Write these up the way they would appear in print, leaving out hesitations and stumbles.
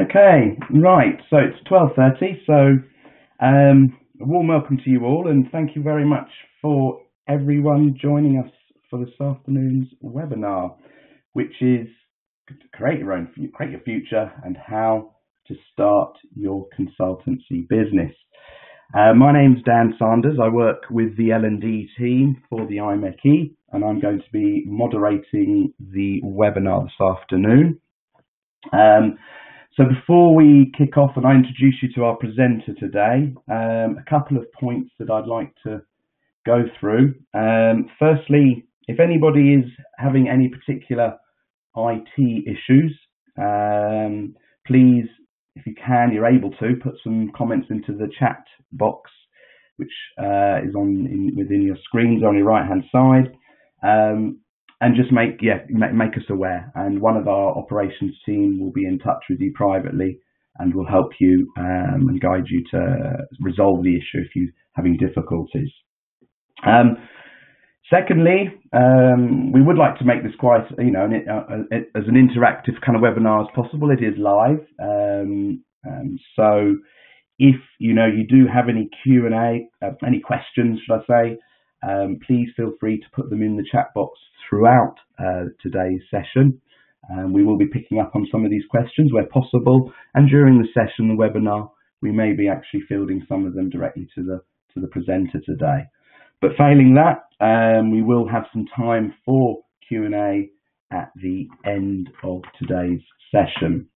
Okay, right. So it's 12:30. So a warm welcome to you all, and thank you very much for everyone joining us for this afternoon's webinar, which is create your future and how to start your consultancy business. My name's Dan Sanders. I work with the L&D team for the IMechE, and I'm going to be moderating the webinar this afternoon. So before we kick off and I introduce you to our presenter today, a couple of points that I'd like to go through. Firstly, if anybody is having any particular IT issues, please, if you can, you're able to put some comments into the chat box, which is within your screens on your right hand side. And just make us aware, and one of our operations team will be in touch with you privately and will help you and guide you to resolve the issue if you're having difficulties. Secondly, we would like to make this quite, as an interactive kind of webinar as possible. It is live, so if you do have any Q&A, any questions, should I say, please feel free to put them in the chat box throughout today's session. We will be picking up on some of these questions where possible, and during the session, the webinar, we may be actually fielding some of them directly to the presenter today. But failing that, we will have some time for Q&A at the end of today's session.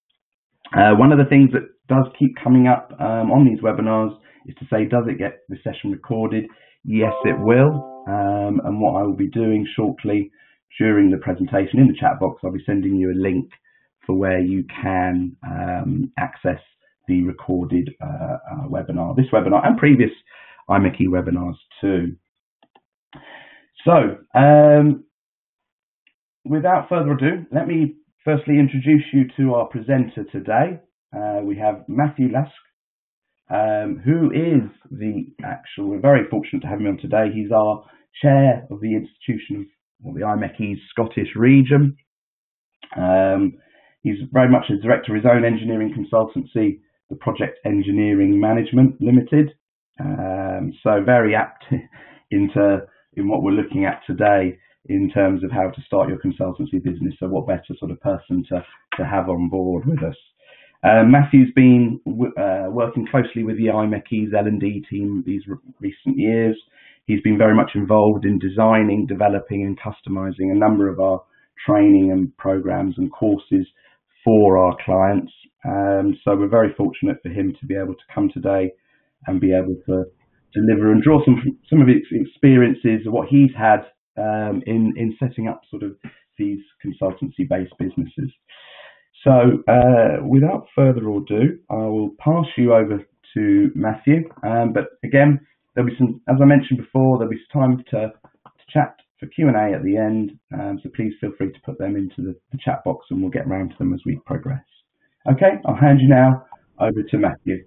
One of the things that does keep coming up on these webinars is to say, does it get the session recorded? Yes, it will. And what I will be doing shortly during the presentation in the chat box, I'll be sending you a link for where you can access the recorded webinar, this webinar and previous IMechE webinars too. So without further ado, let me firstly introduce you to our presenter today. We have Matthew Lask, who is we're very fortunate to have him on today. He's our chair of the institution of the IMechE's Scottish region. He's very much a director of his own engineering consultancy, the Project Engineering Management Limited. So very apt in what we're looking at today in terms of how to start your consultancy business. So what better sort of person to have on board with us. Matthew's been working closely with the IMechE's L&D team these recent years. He's been very much involved in designing, developing and customizing a number of our training and programs and courses for our clients. So we're very fortunate for him to be able to come today and be able to deliver and draw some of his experiences of what he's had in setting up sort of these consultancy-based businesses. So without further ado, I will pass you over to Matthew. But again, there'll be some, as I mentioned before, there'll be time to chat for Q&A at the end. So please feel free to put them into the chat box and we'll get around to them as we progress. Okay, I'll hand you now over to Matthew.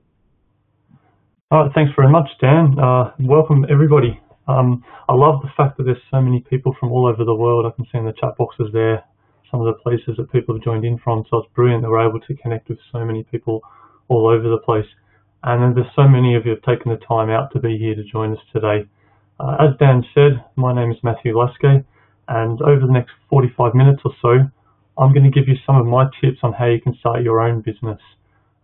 All right, thanks very much, Dan. Welcome everybody. I love the fact that there's so many people from all over the world. I can see in the chat boxes there some of the places that people have joined in from, so it's brilliant that we're able to connect with so many people all over the place. And then there's so many of you have taken the time out to be here to join us today. As Dan said, my name is Matthew Lask, and over the next 45 minutes or so, I'm going to give you some of my tips on how you can start your own business.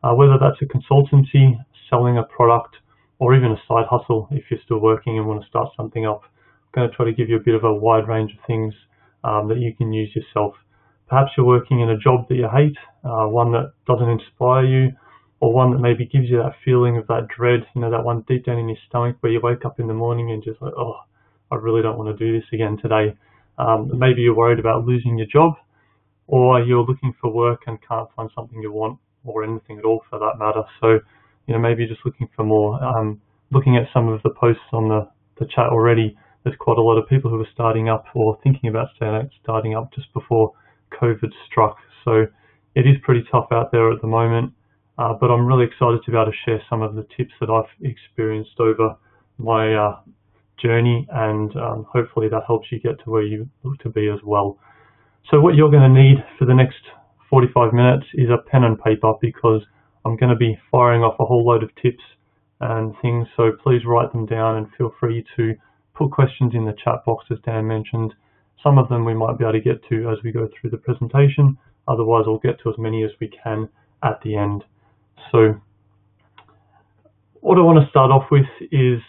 Whether that's a consultancy, selling a product, or even a side hustle if you're still working and want to start something up. I'm going to try to give you a bit of a wide range of things that you can use yourself. Perhaps you're working in a job that you hate, one that doesn't inspire you, or one that maybe gives you that feeling of that dread, that one deep down in your stomach where you wake up in the morning and just like, oh, I really don't want to do this again today. Maybe you're worried about losing your job, or you're looking for work and can't find something you want, or anything at all for that matter. So, maybe you're just looking for more. Looking at some of the posts on the chat already, there's quite a lot of people who are starting up or thinking about starting up just before COVID struck. So it is pretty tough out there at the moment, but I'm really excited to be able to share some of the tips that I've experienced over my journey, and hopefully that helps you get to where you look to be as well. So what you're going to need for the next 45 minutes is a pen and paper, because I'm going to be firing off a whole load of tips and things, so please write them down and feel free to put questions in the chat box, as Dan mentioned. Some of them we might be able to get to as we go through the presentation, otherwise I'll get to as many as we can at the end. So what I want to start off with is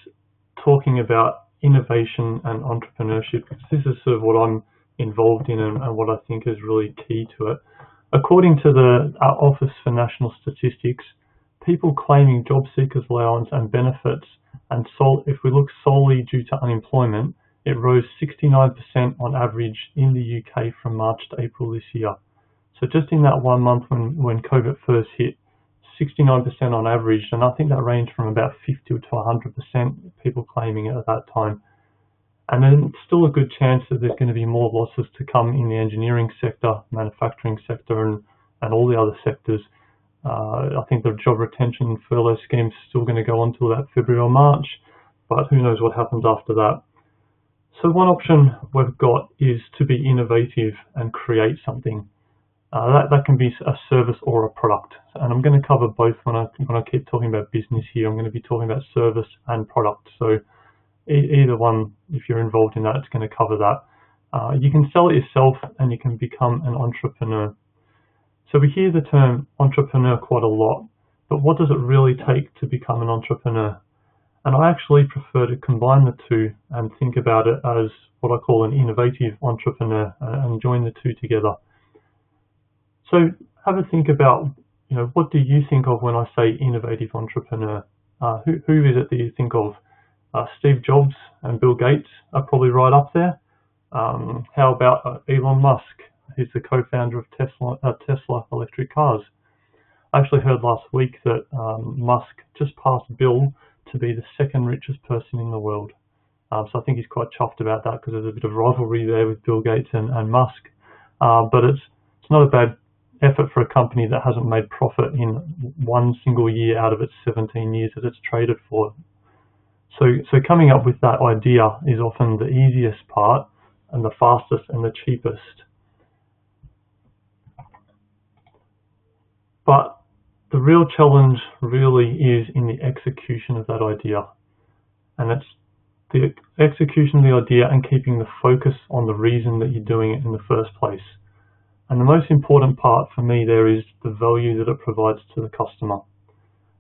talking about innovation and entrepreneurship, because this is sort of what I'm involved in and what I think is really key to it. According to our Office for National Statistics, people claiming job seekers allowance and benefits, and if we look solely due to unemployment, it rose 69% on average in the UK from March to April this year. So just in that 1 month when COVID first hit, 69% on average, and I think that ranged from about 50 to 100% people claiming it at that time. And then still a good chance that there's going to be more losses to come in the engineering sector, manufacturing sector, and all the other sectors. I think the job retention and furlough scheme is still going to go on till that February or March, but who knows what happens after that. So one option we've got is to be innovative and create something. That can be a service or a product, and I'm going to cover both when I keep talking about business here. I'm going to be talking about service and product. So either one, if you're involved in that, it's going to cover that. You can sell it yourself, and you can become an entrepreneur. So we hear the term entrepreneur quite a lot, but what does it really take to become an entrepreneur? And I actually prefer to combine the two and think about it as what I call an innovative entrepreneur, and join the two together. So have a think about, what do you think of when I say innovative entrepreneur? Who is it that you think of? Steve Jobs and Bill Gates are probably right up there. How about Elon Musk? He's the co-founder of Tesla electric cars. I actually heard last week that Musk just passed Bill to be the second richest person in the world. So I think he's quite chuffed about that, because there's a bit of rivalry there with Bill Gates and Musk. But it's not a bad effort for a company that hasn't made profit in one single year out of its 17 years that it's traded for. So coming up with that idea is often the easiest part and the fastest and the cheapest. But the real challenge really is in the execution of that idea. And it's the execution of the idea and keeping the focus on the reason that you're doing it in the first place. And the most important part for me there is the value that it provides to the customer.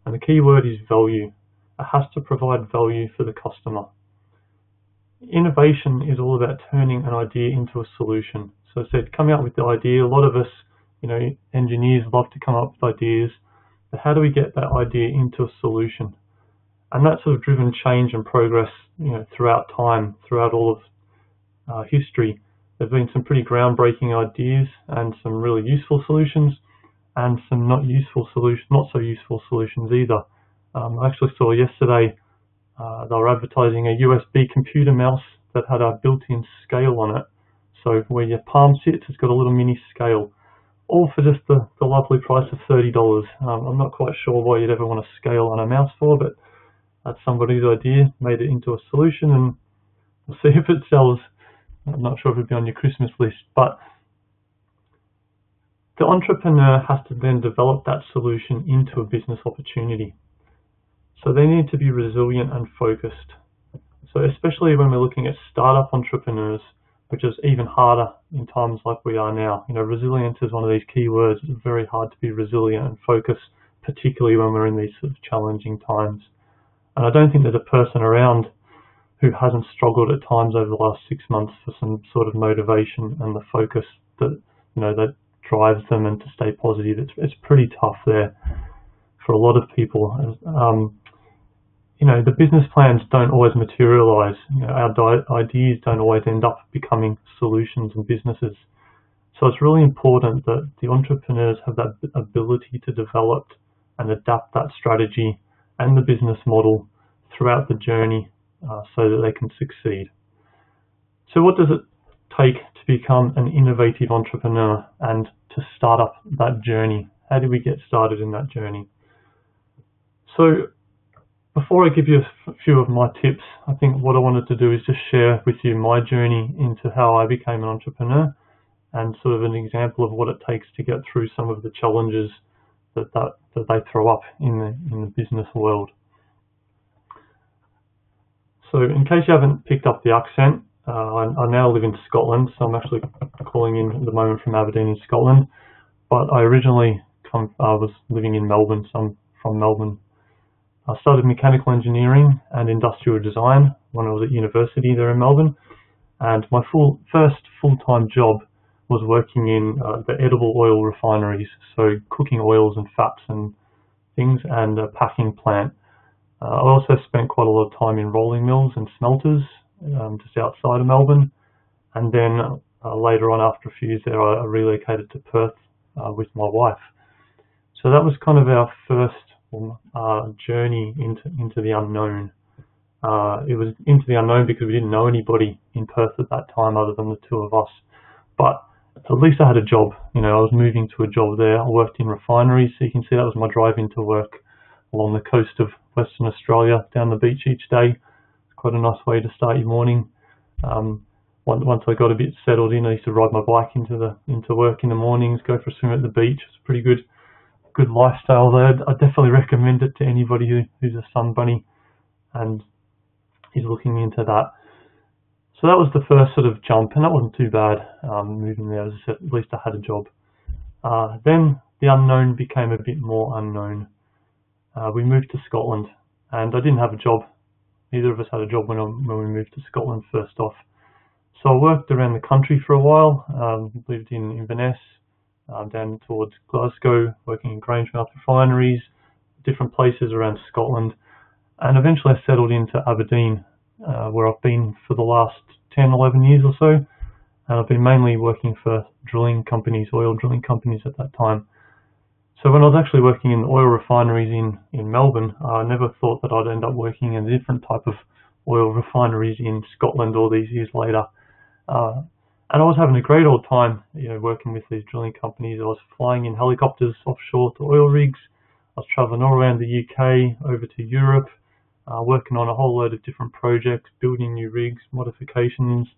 And the key word is value. It has to provide value for the customer. Innovation is all about turning an idea into a solution. So I said, coming up with the idea, a lot of us, engineers love to come up with ideas, but how do we get that idea into a solution? And that's sort of driven change and progress, throughout time, throughout all of history. There's been some pretty groundbreaking ideas and some really useful solutions, and some not so useful solutions either. I actually saw yesterday they were advertising a USB computer mouse that had a built-in scale on it. So where your palm sits, it's got a little mini scale, all for just the lovely price of $30. I'm not quite sure why you'd ever want a scale on a mouse for, but that's somebody's idea, made it into a solution, and we'll see if it sells. I'm not sure if it'd be on your Christmas list, but the entrepreneur has to then develop that solution into a business opportunity. So they need to be resilient and focused. So especially when we're looking at startup entrepreneurs, which is even harder in times like we are now. Resilience is one of these key words. It's very hard to be resilient and focused, particularly when we're in these sort of challenging times. And I don't think there's a person around who hasn't struggled at times over the last 6 months for some sort of motivation and the focus that that drives them, and to stay positive. It's pretty tough there for a lot of people. The business plans don't always materialize. Our ideas don't always end up becoming solutions and businesses. So it's really important that the entrepreneurs have that ability to develop and adapt that strategy and the business model throughout the journey, so that they can succeed. So what does it take to become an innovative entrepreneur and to start up that journey? How do we get started in that journey? So before I give you a few of my tips, I think what I wanted to do is just share with you my journey into how I became an entrepreneur, and sort of an example of what it takes to get through some of the challenges that they throw up in the business world. So in case you haven't picked up the accent, I now live in Scotland, so I'm actually calling in at the moment from Aberdeen in Scotland, but I originally was living in Melbourne, so I'm from Melbourne. I started mechanical engineering and industrial design when I was at university there in Melbourne, and my first full-time job was working in the edible oil refineries, so cooking oils and fats and things, and a packing plant. I also spent quite a lot of time in rolling mills and smelters just outside of Melbourne, and then later on, after a few years there, I relocated to Perth with my wife. So that was kind of our first journey into the unknown. It was into the unknown because we didn't know anybody in Perth at that time other than the two of us. But at least I had a job. I was moving to a job there. I worked in refineries, so you can see that was my drive into work along the coast of Western Australia, down the beach each day. It's quite a nice way to start your morning. Once I got a bit settled in, I used to ride my bike into work in the mornings, go for a swim at the beach. It's a pretty good lifestyle there. I definitely recommend it to anybody who's a sun bunny and is looking into that. So that was the first sort of jump, and that wasn't too bad, moving there. As I said, at least I had a job. Then the unknown became a bit more unknown. We moved to Scotland, and I didn't have a job. Neither of us had a job when we moved to Scotland first off. So I worked around the country for a while, lived in Inverness, down towards Glasgow, working in Grangemouth refineries, different places around Scotland, and eventually I settled into Aberdeen, where I've been for the last 10, 11 years or so, and I've been mainly working for drilling companies, oil drilling companies at that time. So when I was actually working in oil refineries in Melbourne, I never thought that I'd end up working in a different type of oil refineries in Scotland all these years later. And I was having a great old time, working with these drilling companies. I was flying in helicopters offshore to oil rigs. I was traveling all around the UK, over to Europe, working on a whole load of different projects, building new rigs, modifications,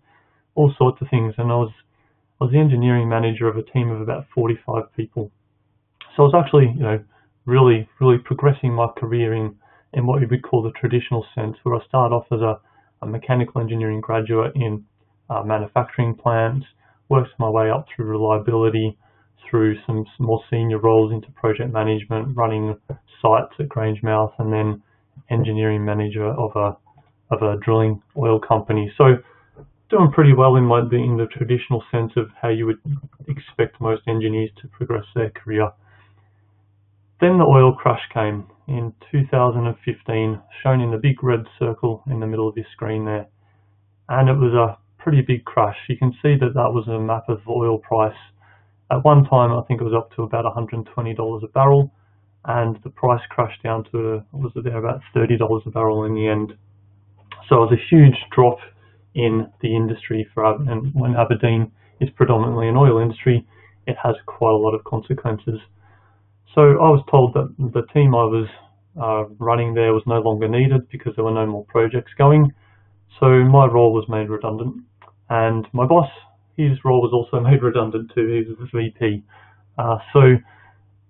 all sorts of things. And I was the engineering manager of a team of about 45 people. So I was actually, really progressing my career in what you would call the traditional sense, where I started off as a mechanical engineering graduate in manufacturing plants, worked my way up through reliability, through some more senior roles into project management, running sites at Grangemouth, and then engineering manager of a drilling oil company. So doing pretty well in the traditional sense of how you would expect most engineers to progress their career. Then the oil crash came in 2015, shown in the big red circle in the middle of this screen there. And it was a pretty big crash. You can see that was a map of the oil price. At one time, I think it was up to about $120 a barrel, and the price crashed down to, about $30 a barrel in the end. So it was a huge drop in the industry and when Aberdeen is predominantly an oil industry, it has quite a lot of consequences. So I was told that the team I was running there was no longer needed because there were no more projects going. So my role was made redundant, and my boss, his role was also made redundant too. He was the VP. So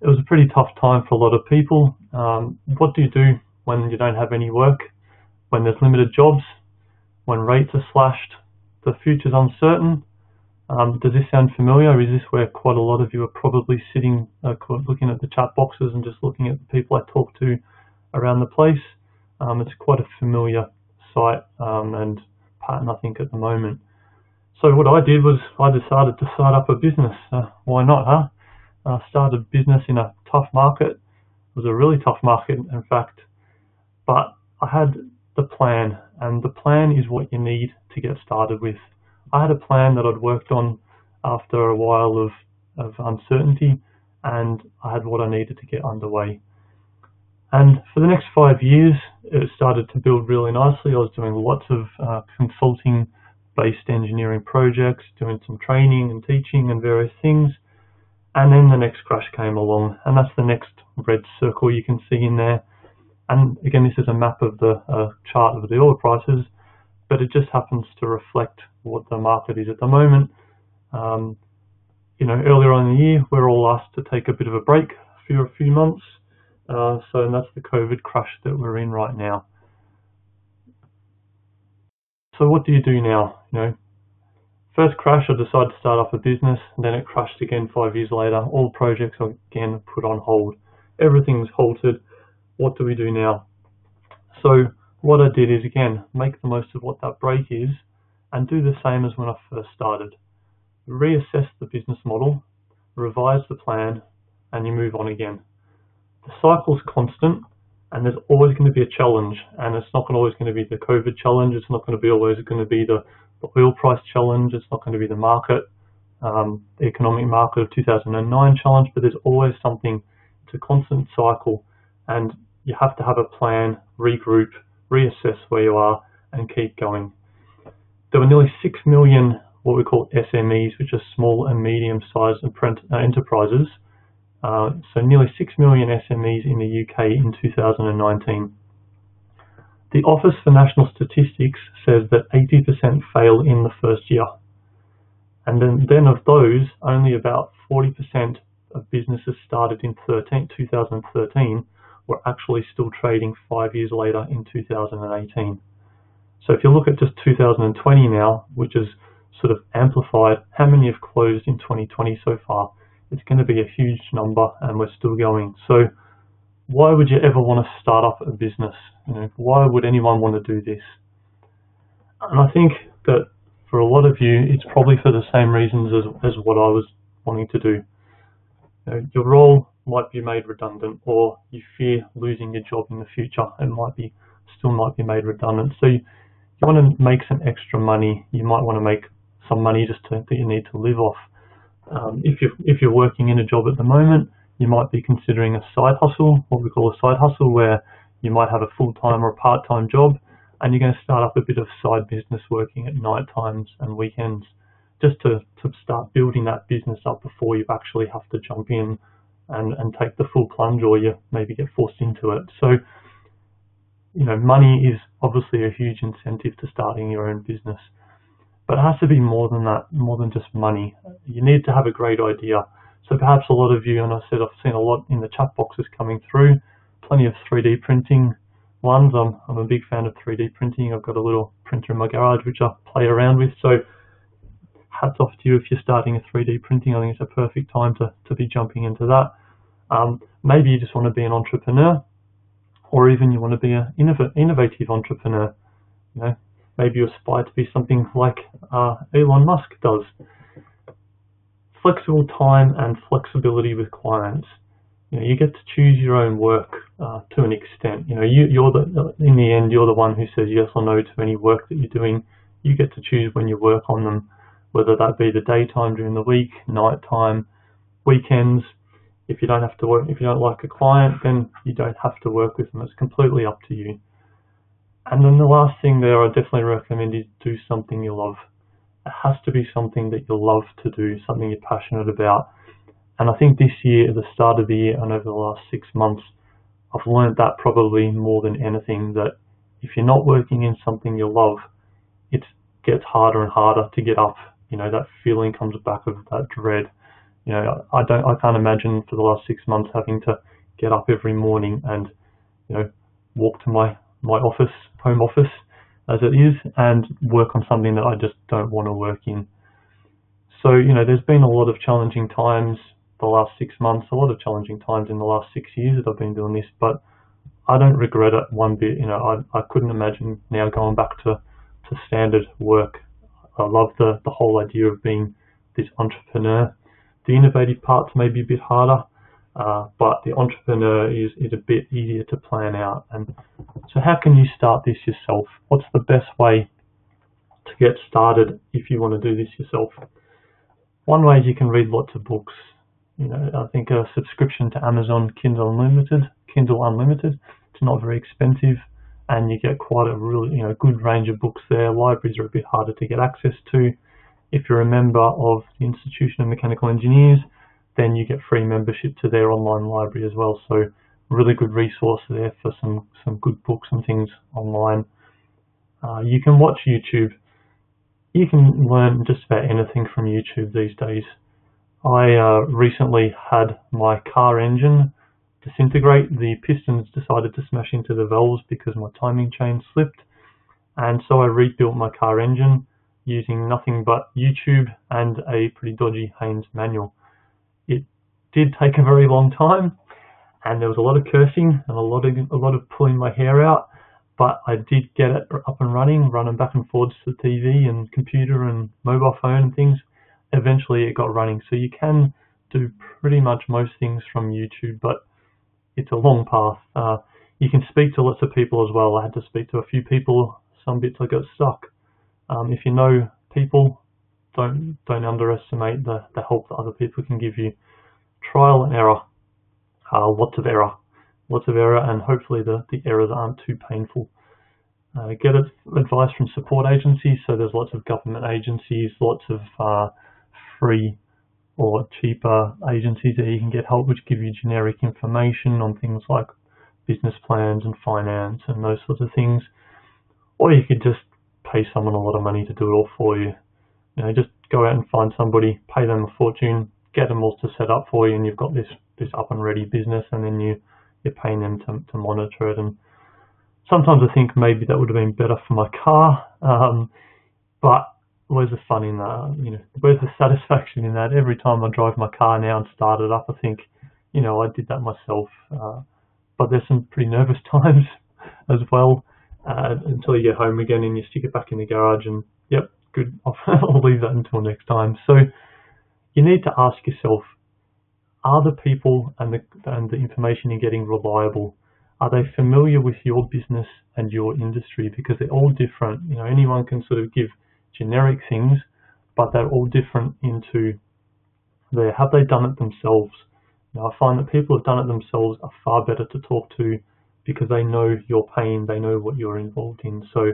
it was a pretty tough time for a lot of people. What do you do when you don't have any work, when there's limited jobs, when rates are slashed, the future's uncertain? Does this sound familiar? Is this where quite a lot of you are probably sitting, looking at the chat boxes and just looking at the people I talk to around the place? It's quite a familiar sight and pattern, I think, at the moment. So what I did was I decided to start up a business. Why not, huh? I started a business in a tough market. It was a really tough market, in fact. But I had the plan, and the plan is what you need to get started with. I had a plan that I'd worked on after a while of uncertainty, and I had what I needed to get underway. And for the next 5 years, it started to build really nicely. I was doing lots of consulting-based engineering projects, doing some training and teaching and various things. And then the next crash came along, and that's the next red circle you can see in there. And again, this is a map of the chart of the oil prices, but it just happens to reflect what the market is at the moment. earlier on in the year, we're all asked to take a bit of a break for a few months. And that's the COVID crash that we're in right now. So what do you do now? First crash, I decided to start up a business, and then it crashed again 5 years later. All projects are again put on hold. Everything's halted. What do we do now? So what I did is, again, make the most of what that break is and do the same as when I first started. Reassess the business model, revise the plan, and you move on again. The cycle's constant, and there's always going to be a challenge, and it's not always going to be the COVID challenge. It's not going to be always going to be the oil price challenge. It's not going to be the market, the economic market of 2009 challenge, but there's always something. It's a constant cycle, and you have to have a plan, regroup, reassess where you are, and keep going. There were nearly 6 million what we call SMEs, which are small and medium-sized enterprises. So nearly 6 million SMEs in the UK in 2019. The Office for National Statistics says that 80% fail in the first year. And then of those, only about 40% of businesses started in 2013 were actually still trading 5 years later in 2018. So if you look at just 2020 now, which is sort of amplified, how many have closed in 2020 so far? It's going to be a huge number, and we're still going. So why would you ever want to start up a business? Why would anyone want to do this? And I think that for a lot of you, it's probably for the same reasons as what I was wanting to do. Your role might be made redundant, or you fear losing your job in the future. It might be made redundant. So you want to make some extra money. You might want to make some money that you need to live off. If you're working in a job at the moment, you might be considering a side hustle, what we call a side hustle, where you might have a full-time or a part-time job, and you're going to start up a bit of side business working at night times and weekends, just to start building that business up before you actually have to jump in and take the full plunge, or you maybe get forced into it. So, money is obviously a huge incentive to starting your own business. But it has to be more than that, more than just money. You need to have a great idea. So perhaps a lot of you, and I said I've seen a lot in the chat boxes coming through, plenty of 3D printing ones. I'm a big fan of 3D printing. I've got a little printer in my garage which I play around with. So hats off to you if you're starting a 3D printing. I think it's a perfect time to be jumping into that. Maybe you just want to be an entrepreneur, or even you want to be an innovative entrepreneur. Maybe you aspire to be something like Elon Musk does. Flexible time and flexibility with clients. You get to choose your own work to an extent. In the end, you're the one who says yes or no to any work that you're doing. You get to choose when you work on them, whether that be the daytime during the week, nighttime, weekends. If you don't have to work, if you don't like a client, then you don't have to work with them. It's completely up to you. And then the last thing there I definitely recommend is do something you love. It has to be something that you love to do, something you're passionate about. And I think this year, at the start of the year and over the last 6 months, I've learned that probably more than anything, that if you're not working in something you love, it gets harder and harder to get up. That feeling comes back of that dread. I can't imagine for the last 6 months having to get up every morning and, walk to my home office as it is, and work on something that I just don't want to work in. So, there's been a lot of challenging times the last 6 months, a lot of challenging times in the last 6 years that I've been doing this, but I don't regret it one bit. I couldn't imagine now going back to standard work. I love the whole idea of being this entrepreneur. The innovative parts may be a bit harder, but the entrepreneur is a bit easier to plan out. And so how can you start this yourself? What's the best way to get started if you want to do this yourself? One way is you can read lots of books. I think a subscription to Amazon Kindle Unlimited, it's not very expensive, and you get quite a really good range of books there. Libraries are a bit harder to get access to. If you're a member of the Institution of Mechanical Engineers, then you get free membership to their online library as well. So really good resource there for some good books and things online. You can watch YouTube. You can learn just about anything from YouTube these days. I recently had my car engine disintegrate. The pistons decided to smash into the valves because my timing chain slipped, and so I rebuilt my car engine using nothing but YouTube and a pretty dodgy Haynes manual. It did take a very long time, and there was a lot of cursing and a lot of pulling my hair out, but I did get it up and running back and forwards to the TV and computer and mobile phone and things. Eventually it got running. So you can do pretty much most things from YouTube, but it's a long path. You can speak to lots of people as well. I had to speak to a few people. Some bits I got stuck. If you know people, don't underestimate the help that other people can give you. Trial and error. Lots of error, and hopefully the errors aren't too painful. Get advice from support agencies. So there's lots of government agencies, lots of free or cheaper agencies that you can get help, which give you generic information on things like business plans and finance and those sorts of things. Or you could just pay someone a lot of money to do it all for you. Just go out and find somebody, pay them a fortune, get them all to set up for you, and you've got this up and ready business, and then you're paying them to monitor it. And sometimes I think maybe that would have been better for my car, but where's the fun in that? Where's the satisfaction in that? Every time I drive my car now and start it up, I think, I did that myself. But there's some pretty nervous times as well, until you get home again and you stick it back in the garage and, yep, good, I'll leave that until next time. So you need to ask yourself, are the people and the information you're getting reliable? Are they familiar with your business and your industry? Because they're all different. Anyone can sort of give generic things, but they're all different into have they done it themselves? I find that people who have done it themselves are far better to talk to because they know your pain, they know what you're involved in. So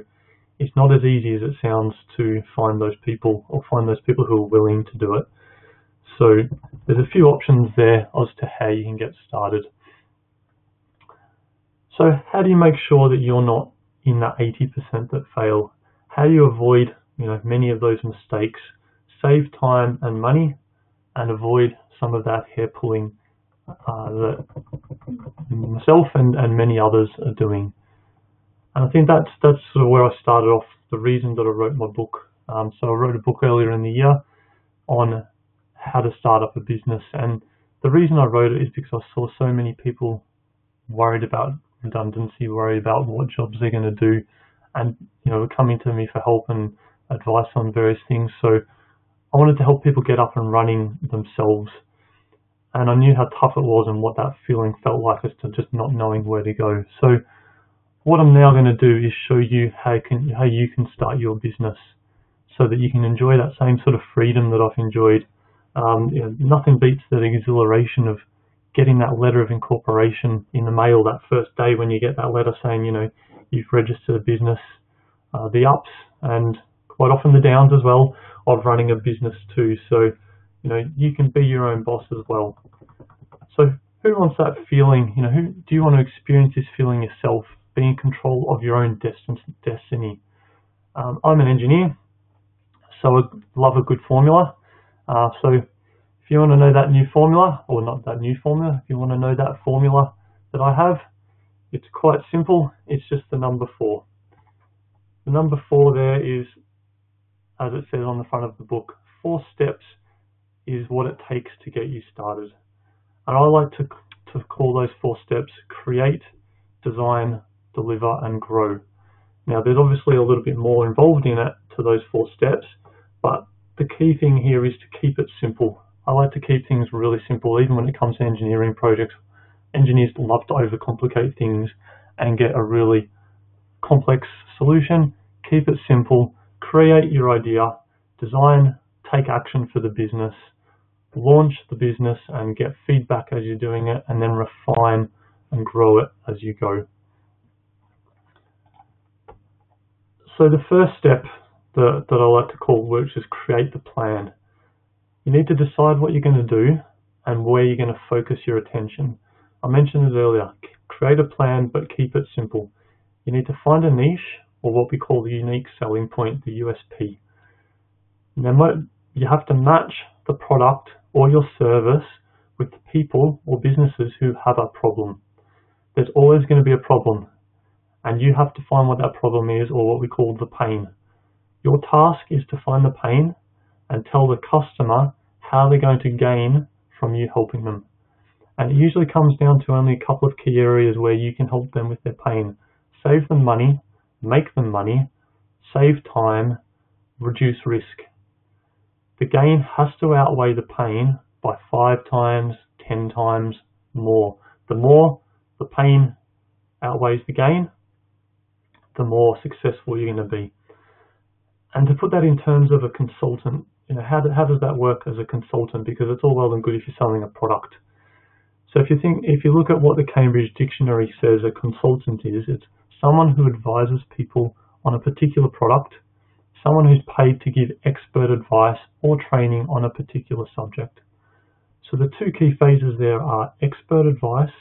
it's not as easy as it sounds to find those people who are willing to do it. So there's a few options there as to how you can get started. So how do you make sure that you're not in that 80% that fail? How do you avoid many of those mistakes, save time and money, and avoid some of that hair pulling that myself and many others are doing? And I think that's sort of where I started off, the reason that I wrote my book. So I wrote a book earlier in the year on how to start up a business, and the reason I wrote it is because I saw so many people worried about redundancy, worried about what jobs they're going to do, and coming to me for help and advice on various things. So I wanted to help people get up and running themselves, and I knew how tough it was and what that feeling felt like as to just not knowing where to go. So what I'm now going to do is show you how you can start your business so that you can enjoy that same sort of freedom that I've enjoyed. Nothing beats the exhilaration of getting that letter of incorporation in the mail that first day when you get that letter saying, you've registered a business. The ups and quite often the downs as well of running a business too. So, you can be your own boss as well. So who wants that feeling? Who do you want to experience this feeling yourself, being in control of your own destiny? I'm an engineer, so I love a good formula. So if you want to know that new formula, or not that new formula, if you want to know that formula that I have, it's quite simple. It's just the number 4. The number 4 there is, as it says on the front of the book, 4 steps is what it takes to get you started. And I like to call those 4 steps: create, design, deliver, and grow. Now, there's obviously a little bit more involved in it to those 4 steps, but the key thing here is to keep it simple. I like to keep things really simple, even when it comes to engineering projects. Engineers love to overcomplicate things and get a really complex solution. Keep it simple, create your idea, design, take action for the business, launch the business and get feedback as you're doing it, and then refine and grow it as you go. So the first step that I like to call works is create the plan. You need to decide what you're going to do and where you're going to focus your attention. I mentioned it earlier, create a plan but keep it simple. You need to find a niche, or what we call the unique selling point, the USP. Now, you have to match the product or your service with people or businesses who have a problem. There's always going to be a problem, and you have to find what that problem is, or what we call the pain. Your task is to find the pain and tell the customer how they're going to gain from you helping them. And it usually comes down to only a couple of key areas where you can help them with their pain. Save them money, make them money, save time, reduce risk. The gain has to outweigh the pain by 5 times, 10 times more. The more the pain outweighs the gain, the more successful you're going to be. And to put that in terms of a consultant, how does that work as a consultant? Because it's all well and good if you're selling a product. So if you look at what the Cambridge Dictionary says a consultant is, it's someone who advises people on a particular product, someone who's paid to give expert advice or training on a particular subject. So the 2 key phases there are expert advice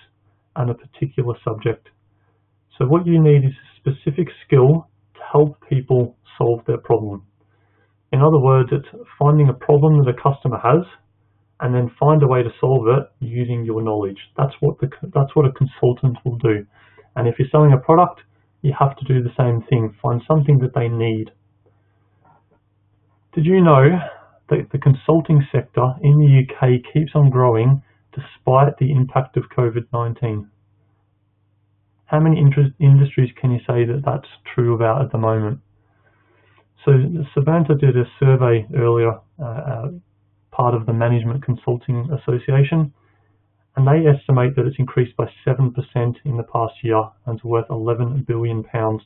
and a particular subject. So what you need is a specific skill to help people solve their problem. In other words, it's finding a problem that a customer has and then find a way to solve it using your knowledge. That's what a consultant will do. And if you're selling a product, you have to do the same thing. Find something that they need. Did you know that the consulting sector in the UK keeps on growing despite the impact of COVID-19? How many industries can you say that that's true about at the moment? So Savanta did a survey earlier, part of the Management Consulting Association, and they estimate that it's increased by 7% in the past year and it's worth £11 billion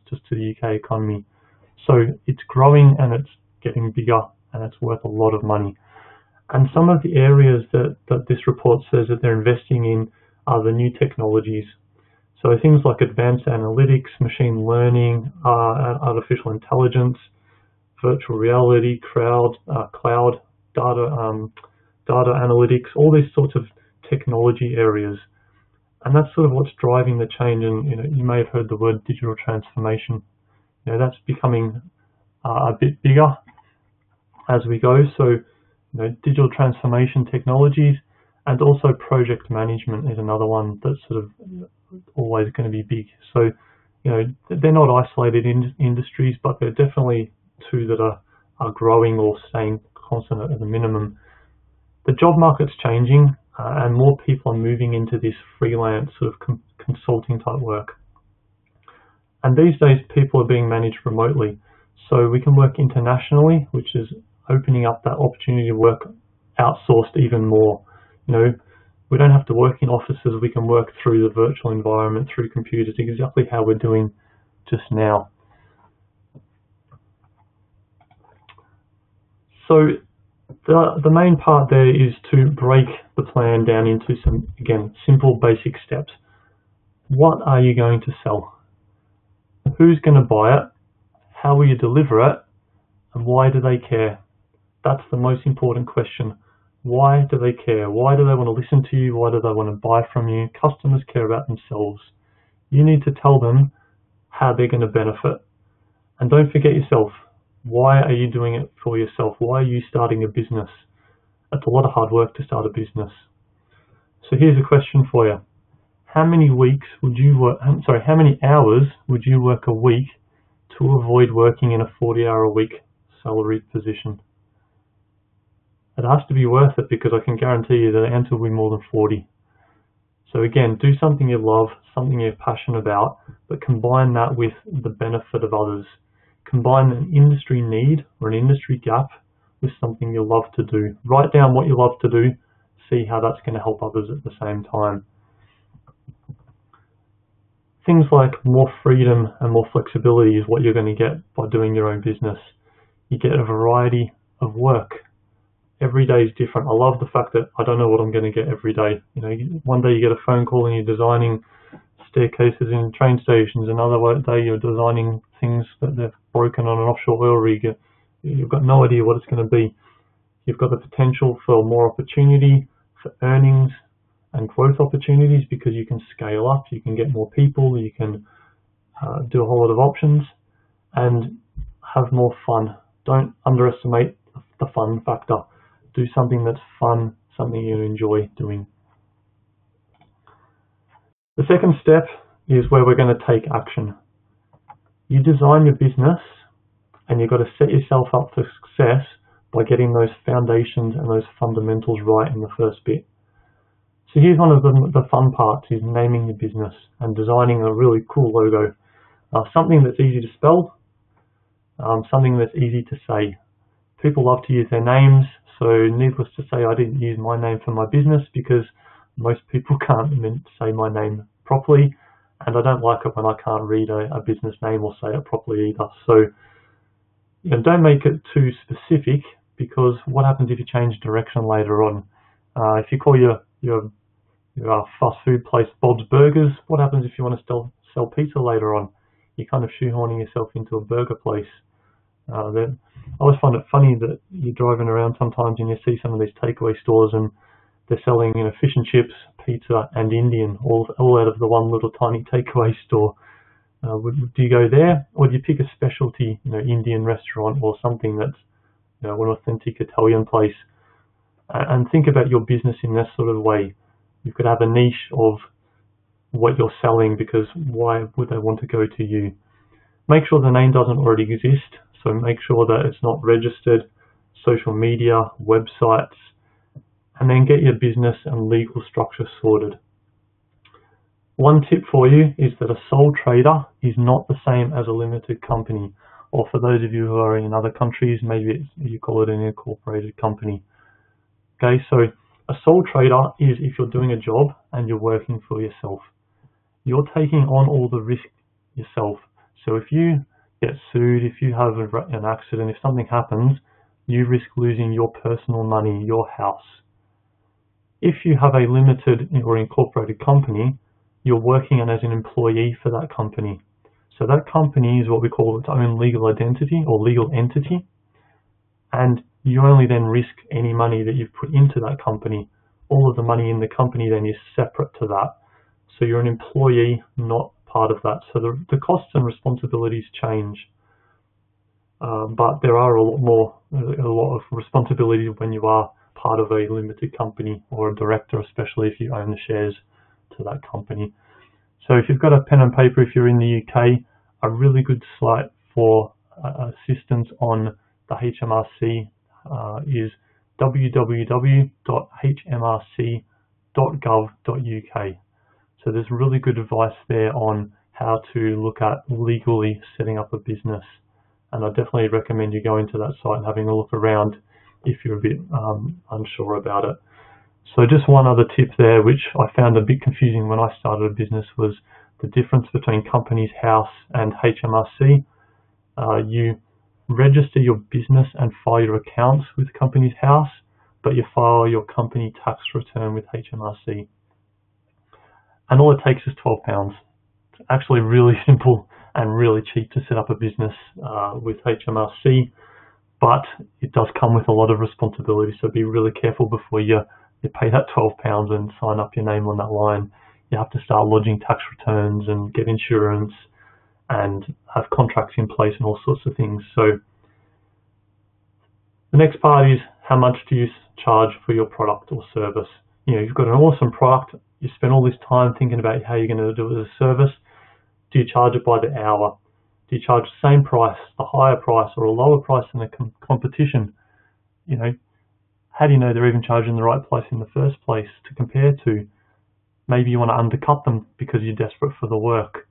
just to the UK economy. So it's growing and it's getting bigger and it's worth a lot of money. And some of the areas that this report says that they're investing in are the new technologies. So things like advanced analytics, machine learning, artificial intelligence, virtual reality, cloud data analytics, all these sorts of technology areas. And that's sort of what's driving the change. And you may have heard the word digital transformation. That's becoming a bit bigger as we go. So digital transformation technologies and also project management is another one that's sort of always going to be big. So they're not isolated industries, but they're definitely 2 that are growing or staying constant at the minimum. The job market's changing and more people are moving into this freelance sort of consulting type work. And these days people are being managed remotely. So we can work internationally, which is opening up that opportunity to work outsourced even more. We don't have to work in offices, we can work through the virtual environment, through computers, exactly how we're doing just now. So the main part there is to break the plan down into some, again, simple basic steps. What are you going to sell? Who's going to buy it? How will you deliver it? And why do they care? That's the most important question. Why do they care? Why do they want to listen to you? Why do they want to buy from you? Customers care about themselves. You need to tell them how they're going to benefit. And don't forget yourself. Why are you doing it for yourself? Why are you starting a business? It's a lot of hard work to start a business. So here's a question for you. How many hours would you work a week to avoid working in a 40-hour-a-week salaried position? It has to be worth it, because I can guarantee you that the answer will be more than 40. So again, do something you love, something you're passionate about, but combine that with the benefit of others. Combine an industry need or an industry gap with something you love to do. Write down what you love to do, see how that's going to help others at the same time. Things like more freedom and more flexibility is what you're going to get by doing your own business. You get a variety of work. Every day is different. I love the fact that I don't know what I'm going to get every day. One day you get a phone call and you're designing staircases in train stations. Another day you're designing things that they've broken on an offshore oil rig. You've got no idea what it's going to be. You've got the potential for more opportunity, for earnings and growth opportunities, because you can scale up, you can get more people, you can do a whole lot of options and have more fun. Don't underestimate the fun factor. Do something that's fun, something you enjoy doing. The second step is where we're going to take action. You design your business and you've got to set yourself up for success by getting those foundations and those fundamentals right in the first bit. So here's one of the fun parts, is naming your business and designing a really cool logo. Something that's easy to spell, something that's easy to say. People love to use their names, so needless to say I didn't use my name for my business because most people can't say my name properly, and I don't like it when I can't read a business name or say it properly either. So don't make it too specific, because what happens if you change direction later on? If you call your fast food place Bob's Burgers, what happens if you want to sell pizza later on? You're kind of shoehorning yourself into a burger place. I always find it funny that you're driving around sometimes and you see some of these takeaway stores and they're selling fish and chips, pizza and Indian all out of the one little tiny takeaway store. Do you go there, or do you pick a specialty Indian restaurant or something that's an authentic Italian place, and think about your business in this sort of way? You could have a niche of what you're selling, because why would they want to go to you? Make sure the name doesn't already exist, so make sure that it's not registered, social media, websites, and then get your business and legal structure sorted. One tip for you is that a sole trader is not the same as a limited company, or for those of you who are in other countries, maybe you call it an incorporated company. Okay, so a sole trader is if you're doing a job and you're working for yourself. You're taking on all the risk yourself. So if you get sued, if you have an accident, if something happens, you risk losing your personal money, your house. If you have a limited or incorporated company, you're working as an employee for that company. So that company is what we call its own legal identity or legal entity, and you only then risk any money that you've put into that company. All of the money in the company then is separate to that. So you're an employee, not part of that. So the costs and responsibilities change, but there are a lot of responsibilities when you are part of a limited company or a director, especially if you own the shares to that company. So if you've got a pen and paper, if you're in the UK, a really good site for assistance on the HMRC is www.hmrc.gov.uk. So there's really good advice there on how to look at legally setting up a business, and I definitely recommend you going to that site and having a look around if you're a bit unsure about it. So just one other tip there, which I found a bit confusing when I started a business, was the difference between Companies House and HMRC. You register your business and file your accounts with Companies House, but you file your company tax return with HMRC. And all it takes is £12. It's actually really simple and really cheap to set up a business with HMRC, but it does come with a lot of responsibility, so be really careful before you pay that £12 and sign up your name on that line. You have to start lodging tax returns and get insurance and have contracts in place and all sorts of things. So the next part is, how much do you charge for your product or service? You've got an awesome product, you spend all this time thinking about how you're going to do it as a service. Do you charge it by the hour? Do you charge the same price, the higher price, or a lower price than the competition? How do you know they're even charging the right price in the first place to compare to? Maybe you want to undercut them because you're desperate for the work.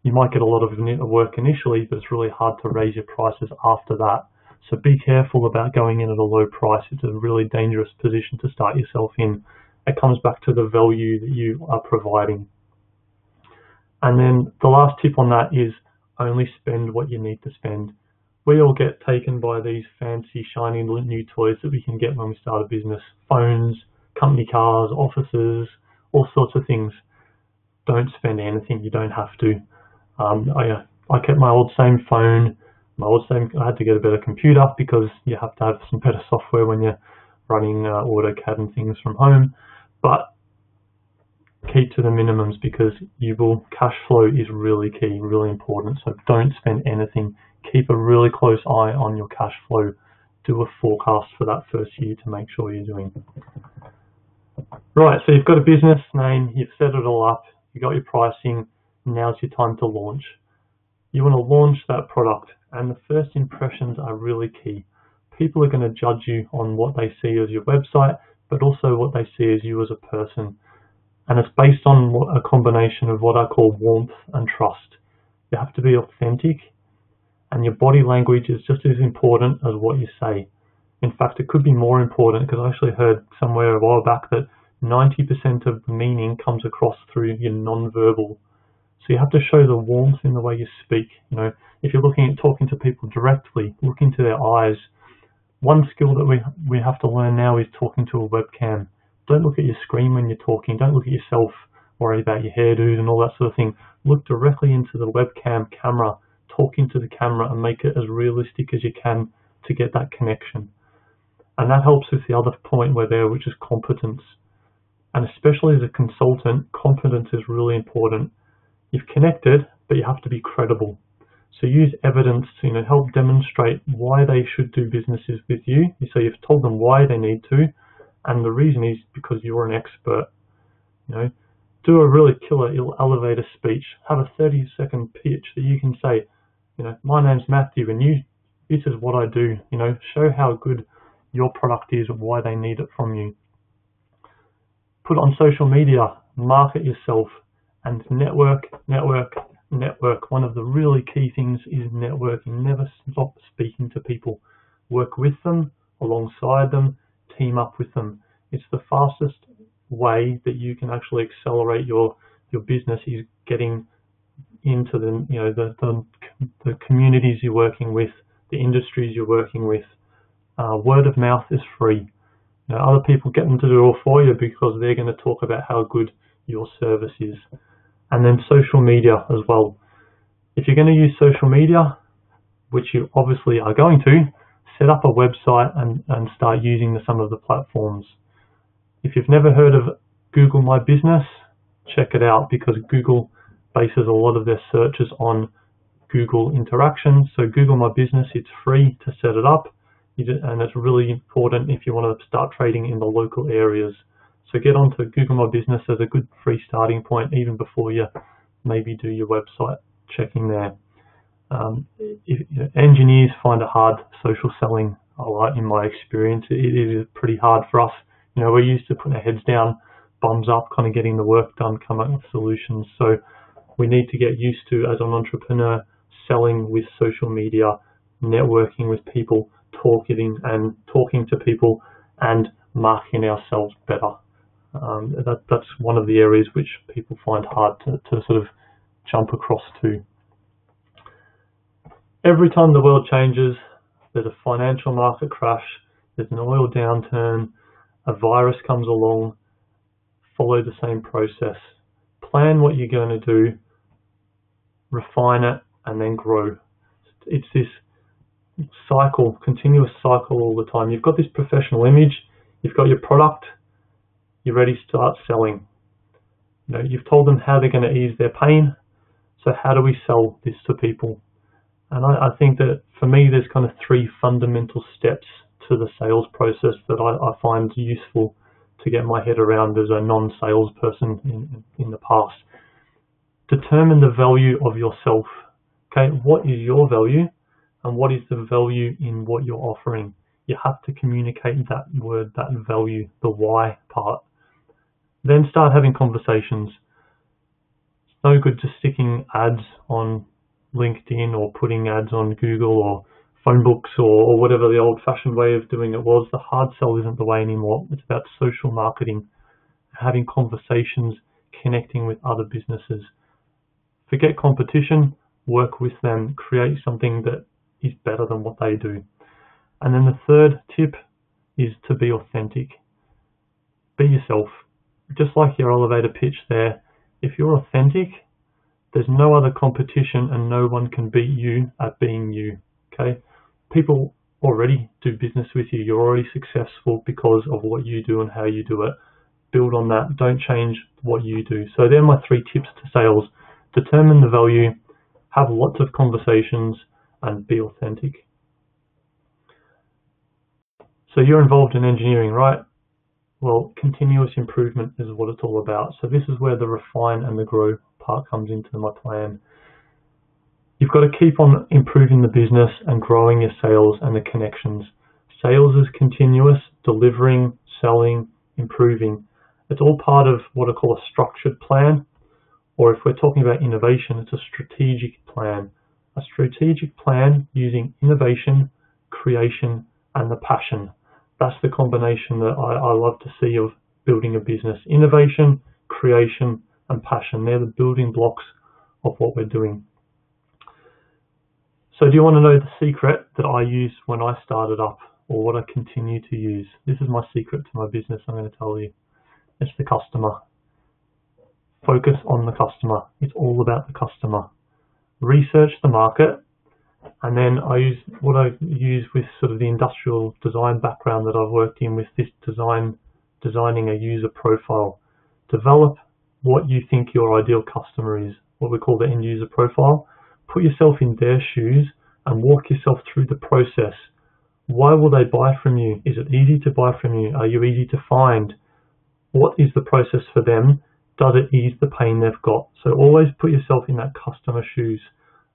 You might get a lot of work initially, but it's really hard to raise your prices after that. So be careful about going in at a low price. It's a really dangerous position to start yourself in. It comes back to the value that you are providing. And then the last tip on that is, only spend what you need to spend. We all get taken by these fancy, shiny new toys that we can get when we start a business. Phones, company cars, offices, all sorts of things. Don't spend anything you don't have to. I kept my old same phone, I had to get a better computer because you have to have some better software when you're running AutoCAD and things from home. But keep to the minimums, because cash flow is really key, really important. So don't spend anything. Keep a really close eye on your cash flow. Do a forecast for that first year to make sure you're doing. Right, so you've got a business name, you've set it all up, you've got your pricing, now's your time to launch. You want to launch that product, and the first impressions are really key. People are going to judge you on what they see as your website, but also what they see as you as a person. And it's based on a combination of what I call warmth and trust. You have to be authentic, and your body language is just as important as what you say. In fact, it could be more important, because I actually heard somewhere a while back that 90% of the meaning comes across through your non-verbal. So you have to show the warmth in the way you speak. You know, if you're looking at talking to people directly, look into their eyes. One skill that we have to learn now is talking to a webcam. Don't look at your screen when you're talking. Don't look at yourself, worry about your hairdos and all that sort of thing. Look directly into the webcam camera, talk into the camera, and make it as realistic as you can to get that connection. And that helps with the other point which is competence. And especially as a consultant, competence is really important. You've connected, but you have to be credible. So use evidence to help demonstrate why they should do businesses with you. So you've told them why they need to, and the reason is because you're an expert. Do a really killer elevator speech. Have a 30-second pitch that you can say, my name's Matthew, and this is what I do. Show how good your product is and why they need it from you. Put it on social media, market yourself, and network. One of the really key things is networking. Never stop speaking to people. Work with them, alongside them, team up with them. It's the fastest way that you can actually accelerate your business, is getting into the communities you're working with, the industries you're working with. Word of mouth is free. Other people get them to do it all for you because they're going to talk about how good your service is. And then social media as well. If you're going to use social media, which you obviously are going to, set up a website and start using some of the platforms. If you've never heard of Google My Business, check it out, because Google bases a lot of their searches on Google interactions. So Google My Business, it's free to set it up, and it's really important if you want to start trading in the local areas. So get onto Google My Business as a good free starting point, even before you maybe do your website checking there. Engineers find it hard social selling. In my experience, it is pretty hard for us. We're used to putting our heads down, bums up, kind of getting the work done, come up with solutions. So we need to get used to, as an entrepreneur, selling with social media, networking with people, talking to people, and marketing ourselves better. That's one of the areas which people find hard to sort of jump across to. Every time the world changes, there's a financial market crash, there's an oil downturn, a virus comes along, follow the same process. Plan what you're going to do, refine it, and then grow. It's this cycle, continuous cycle all the time. You've got this professional image, you've got your product, you're ready to start selling. You've told them how they're going to ease their pain, so how do we sell this to people? And I think that for me, there's kind of 3 fundamental steps to the sales process that I find useful to get my head around as a non-sales person in the past. Determine the value of yourself. Okay, what is your value, and what is the value in what you're offering? You have to communicate that word, that value, the why part. Then start having conversations. It's no good just sticking ads on LinkedIn or putting ads on Google or phone books or whatever the old-fashioned way of doing it was. The hard sell isn't the way anymore. It's about social marketing, having conversations, connecting with other businesses. Forget competition, work with them, create something that is better than what they do. And then the third tip is to be authentic. Be yourself. Just like your elevator pitch there, if you're authentic, there's no other competition and no one can beat you at being you. Okay? People already do business with you. You're already successful because of what you do and how you do it. Build on that. Don't change what you do. So they're my 3 tips to sales. Determine the value, have lots of conversations, and be authentic. So you're involved in engineering, right? Well, continuous improvement is what it's all about. So this is where the refine and the grow part comes into my plan. You've got to keep on improving the business and growing your sales and the connections. Sales is continuous, delivering, selling, improving. It's all part of what I call a structured plan, or if we're talking about innovation, it's a strategic plan. A strategic plan using innovation, creation, and the passion. That's the combination that I love to see of building a business. Innovation, creation, and passion. They're the building blocks of what we're doing. So do you want to know the secret that I used when I started up, or what I continue to use? This is my secret to my business, I'm going to tell you. It's the customer. Focus on the customer. It's all about the customer. Research the market, and then I use what I use with sort of the industrial design background that I've worked in with this designing a user profile. Develop what you think your ideal customer is, what we call the end user profile. Put yourself in their shoes and walk yourself through the process. Why will they buy from you? Is it easy to buy from you? Are you easy to find? What is the process for them? Does it ease the pain they've got? So always put yourself in that customer shoes.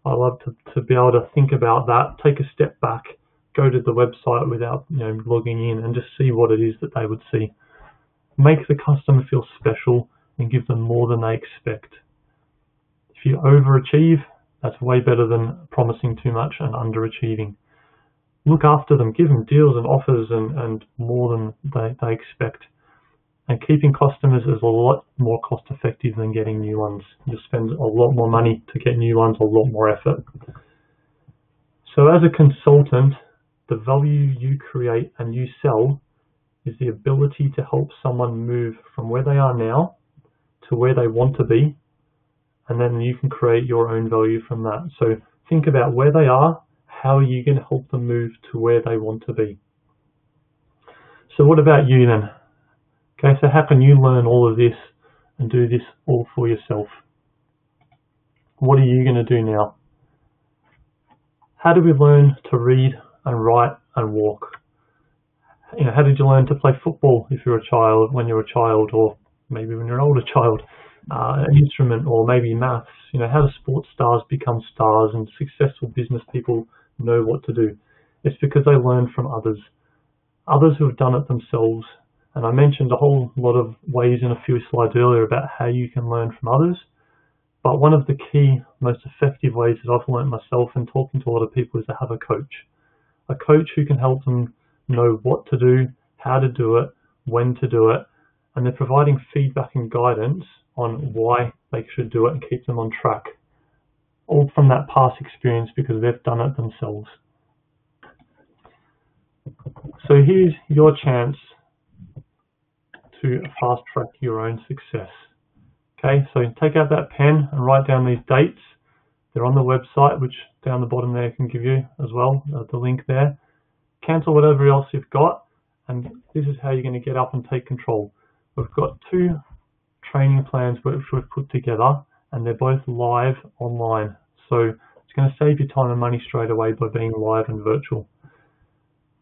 I love to be able to think about that, take a step back, go to the website without logging in and just see what it is that they would see. Make the customer feel special and give them more than they expect. If you overachieve, that's way better than promising too much and underachieving. Look after them, give them deals and offers and more than they expect. And keeping customers is a lot more cost effective than getting new ones. You spend a lot more money to get new ones, a lot more effort. So as a consultant, the value you create and you sell is the ability to help someone move from where they are now to where they want to be, and then you can create your own value from that. So think about where they are, how are you going to help them move to where they want to be? So what about you then? Okay, so how can you learn all of this and do this all for yourself? What are you going to do now? How do we learn to read and write and walk? How did you learn to play football if you're a child, when you're a child, or maybe when you're an older child? An instrument, or maybe maths. How do sports stars become stars and successful business people know what to do? It's because they learn from others who have done it themselves. And I mentioned a whole lot of ways in a few slides earlier about how you can learn from others. But one of the key, most effective ways that I've learned myself and talking to a lot of people is to have a coach. A coach who can help them know what to do, how to do it, when to do it, and they're providing feedback and guidance on why they should do it and keep them on track. All from that past experience because they've done it themselves. So here's your chance to fast track your own success. Okay, so take out that pen and write down these dates. They're on the website, which down the bottom there can give you as well, the link there. Cancel whatever else you've got, and this is how you're going to get up and take control. We've got 2 training plans which we've put together, and they're both live online. So it's going to save you time and money straight away by being live and virtual.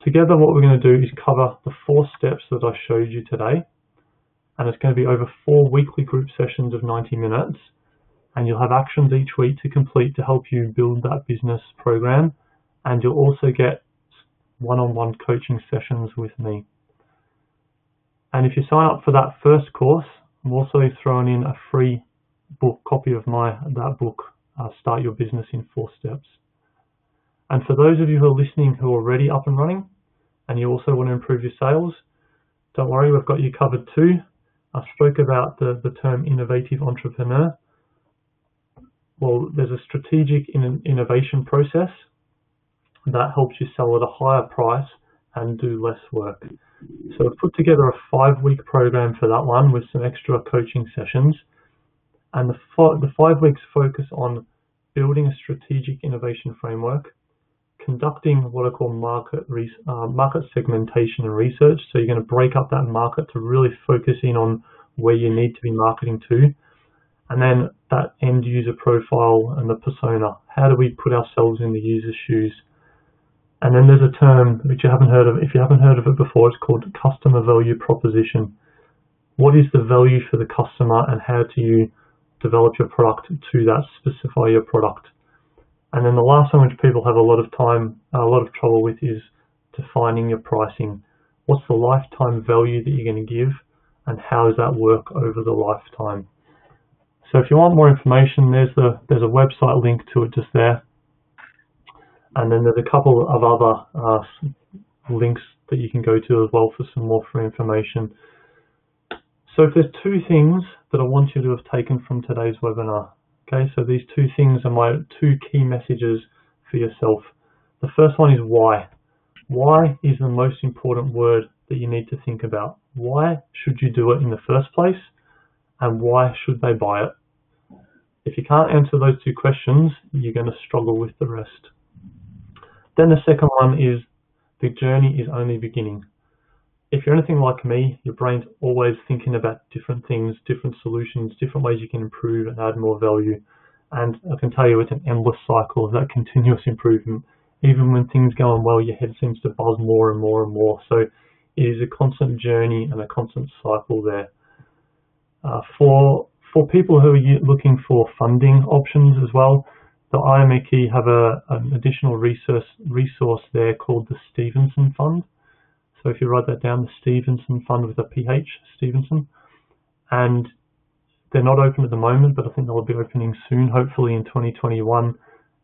Together, what we're going to do is cover the 4 steps that I showed you today, and it's going to be over 4 weekly group sessions of 90 minutes, and you'll have actions each week to complete to help you build that business program, and you'll also get one-on-one coaching sessions with me. And if you sign up for that first course, I'm also throwing in a free book copy of that book, Start Your Business in 4 Steps. And for those of you who are listening who are already up and running, and you also want to improve your sales, don't worry, we've got you covered too. I spoke about the term innovative entrepreneur. Well, there's a strategic innovation process that helps you sell at a higher price and do less work. So I've put together a 5-week program for that one with some extra coaching sessions. And the 5 weeks focus on building a strategic innovation framework, conducting what I call market segmentation and research. So you're going to break up that market to really focus in on where you need to be marketing to. And then that end user profile and the persona. How do we put ourselves in the user's shoes? And then there's a term which you haven't heard of. If you haven't heard of it before, it's called customer value proposition. What is the value for the customer, and how do you develop your product to that, specify your product? And then the last one, which people have a lot of trouble with, is defining your pricing. What's the lifetime value that you're going to give, and how does that work over the lifetime? So if you want more information, there's a website link to it just there. And then there's a couple of other links that you can go to as well for some more free information. So if there's two things that I want you to have taken from today's webinar, okay, so these two things are my two key messages for yourself. The first one is why. Why is the most important word that you need to think about. Why should you do it in the first place? And why should they buy it? If you can't answer those two questions, you're going to struggle with the rest. Then the second one is the journey is only beginning. If you're anything like me, your brain's always thinking about different things, different solutions, different ways you can improve and add more value. And I can tell you it's an endless cycle of that continuous improvement. Even when things go on well, your head seems to buzz more and more and more. So it is a constant journey and a constant cycle there. For people who are looking for funding options as well, the IMechE have an additional resource there called the Stevenson Fund. So if you write that down, the Stevenson Fund with a PH, Stevenson. And they're not open at the moment, but I think they'll be opening soon, hopefully in 2021,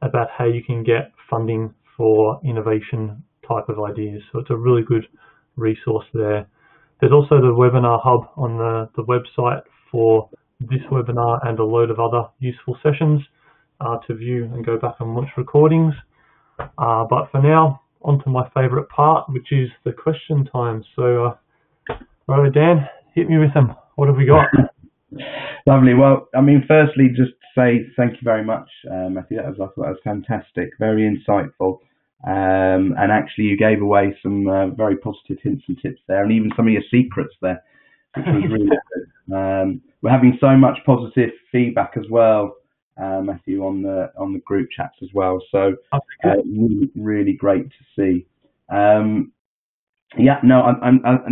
about how you can get funding for innovation type of ideas. So it's a really good resource there. There's also the webinar hub on the website for this webinar and a load of other useful sessions to view and go back and watch recordings. But for now, on to my favourite part, which is the question time. So, right, Dan, hit me with them. What have we got? Lovely. Well, I mean, firstly, just to say thank you very much, Matthew. I thought that was fantastic, very insightful. And actually, you gave away some very positive hints and tips there, and even some of your secrets there, which was really good. We're having so much positive feedback as well, Matthew, on the group chats as well. So really great to see. And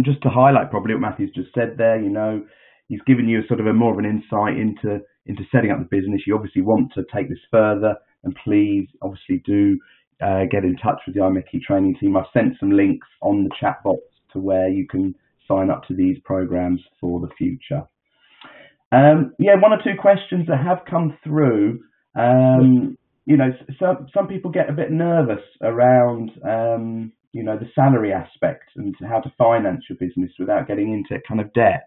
just to highlight probably what Matthew's just said there, you know, he's given you sort of more of an insight into setting up the business. You obviously want to take this further, and please obviously do get in touch with the IMechE training team. I've sent some links on the chat box to where you can sign up to these programs for the future. One or two questions that have come through. You know, some people get a bit nervous around, you know, the salary aspect and how to finance your business without getting into kind of debt.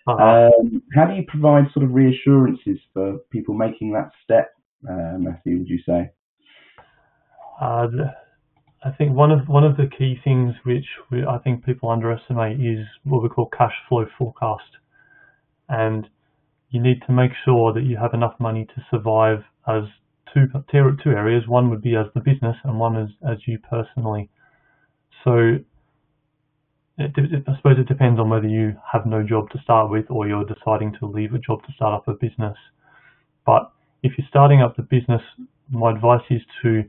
How do you provide sort of reassurances for people making that step, Matthew, would you say? I think one of the key things which I think people underestimate is what we call cash flow forecast. And you need to make sure that you have enough money to survive as two areas. One would be as the business, and one as you personally. So I suppose it depends on whether you have no job to start with or you're deciding to leave a job to start up a business. But if you're starting up the business, my advice is to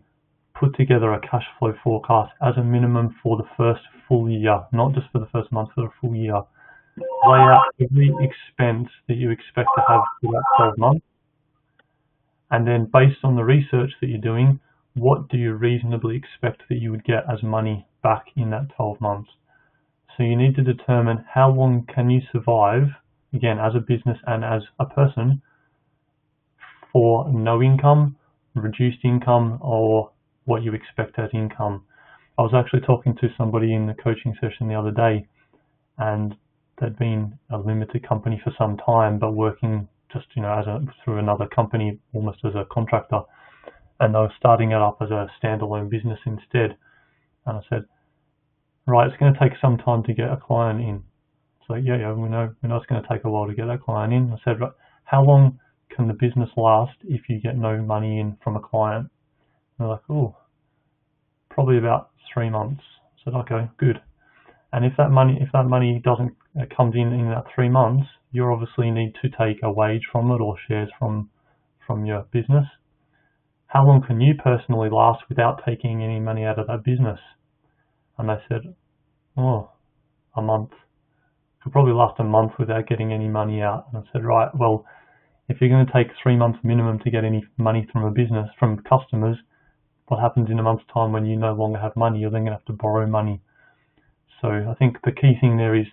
put together a cash flow forecast as a minimum for the first full year, not just for the first month, for the full year. Lay out every expense that you expect to have for that 12 months. And then based on the research that you're doing, what do you reasonably expect that you would get as money back in that 12 months? So you need to determine how long can you survive, again, as a business and as a person, for no income, reduced income, or what you expect as income. I was actually talking to somebody in the coaching session the other day, and they'd been a limited company for some time, but working just, you know, through another company, almost as a contractor, and they were starting it up as a standalone business instead. And I said, right, it's going to take some time to get a client in. So yeah, we know it's going to take a while to get that client in. I said, right, how long can the business last if you get no money in from a client? And they're like, oh, probably about 3 months. I said, okay, good. And if that money doesn't comes in that 3 months, you obviously need to take a wage from it or shares from your business. how long can you personally last without taking any money out of that business? And they said, oh, a month. Could probably last a month without getting any money out. And I said, right, well, if you're going to take 3 months minimum to get any money from a business, from customers, what happens in a month's time when you no longer have money? You're then going to have to borrow money. So I think the key thing there is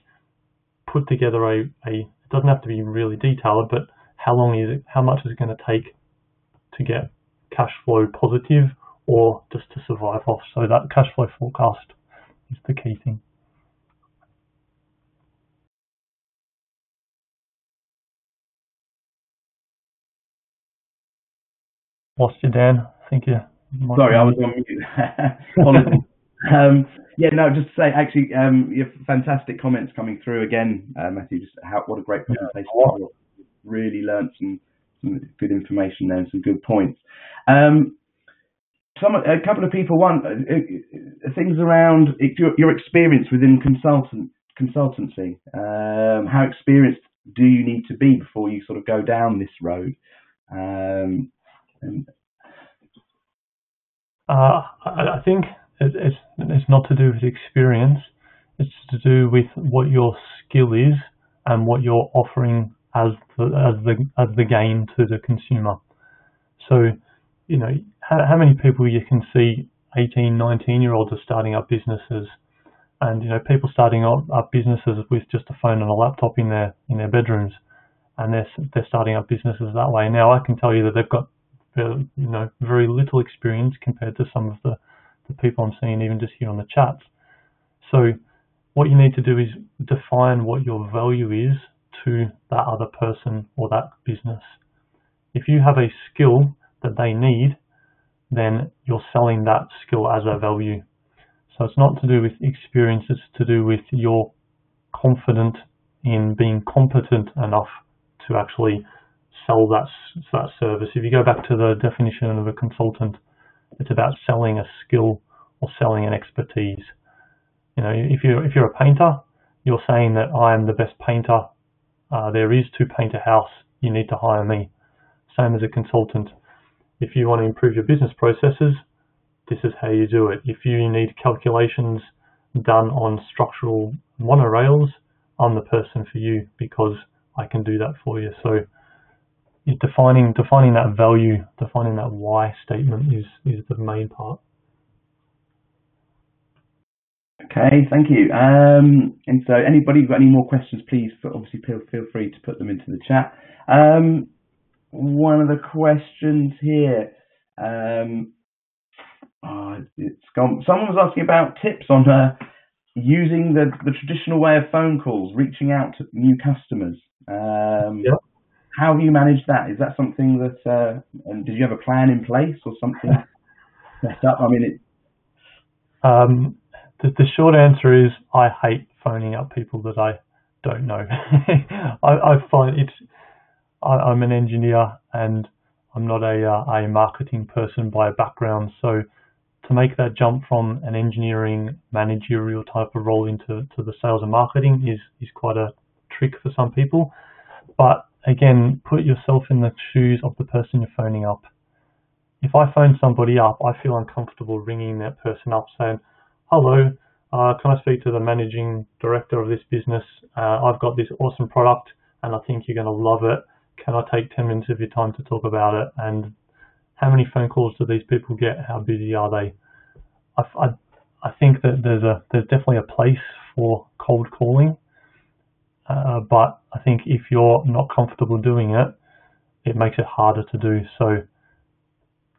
put together it doesn't have to be really detailed, but how much is it going to take to get cash flow positive or just to survive off? So that cash flow forecast is the key thing. Lost you, Dan. I think you might. Sorry, I was on mute. Yeah, no, just to say, actually, your fantastic comments coming through again, Matthew. Just what a great presentation! Yeah. Really learnt some good information there and some good points. A couple of people want things around your experience within consultancy. How experienced do you need to be before you sort of go down this road? I think it's not to do with experience. It's to do with what your skill is and what you're offering as the gain to the consumer. So, you know, how many people you can see 18, 19-year-olds are starting up businesses, and you know, people starting up businesses with just a phone and a laptop in their bedrooms, and they're starting up businesses that way. Now, I can tell you that they've got very little experience compared to some of the people I'm seeing even just here on the chats. So what you need to do is define what your value is to that other person or that business. If you have a skill that they need, then you're selling that skill as a value. So it's not to do with experience, it's to do with you're confident in being competent enough to actually sell that service. If you go back to the definition of a consultant, it's about selling a skill or selling an expertise. You know, if you're a painter, you're saying that I am the best painter there is to paint a house. You need to hire me. Same as a consultant. If you want to improve your business processes, this is how you do it. If you need calculations done on structural monorails, I'm the person for you because I can do that for you. So defining that value, defining that why statement is the main part. Okay, thank you. And so anybody got any more questions, please obviously feel free to put them into the chat. One of the questions here, it's gone. Someone was asking about tips on using the traditional way of phone calls, reaching out to new customers. Yep. How have you managed that? Is that something that, and did you have a plan in place or something set up? I mean, the short answer is I hate phoning up people that I don't know. I find I'm an engineer and I'm not a marketing person by background. So to make that jump from an engineering managerial type of role into the sales and marketing is quite a trick for some people. But again, put yourself in the shoes of the person you're phoning up. If I phone somebody up, I feel uncomfortable ringing that person up saying, hello, can I speak to the managing director of this business? I've got this awesome product and I think you're going to love it. Can I take 10 minutes of your time to talk about it? And how many phone calls do these people get? How busy are they? I think that there's definitely a place for cold calling. But I think if you're not comfortable doing it, it makes it harder to do. So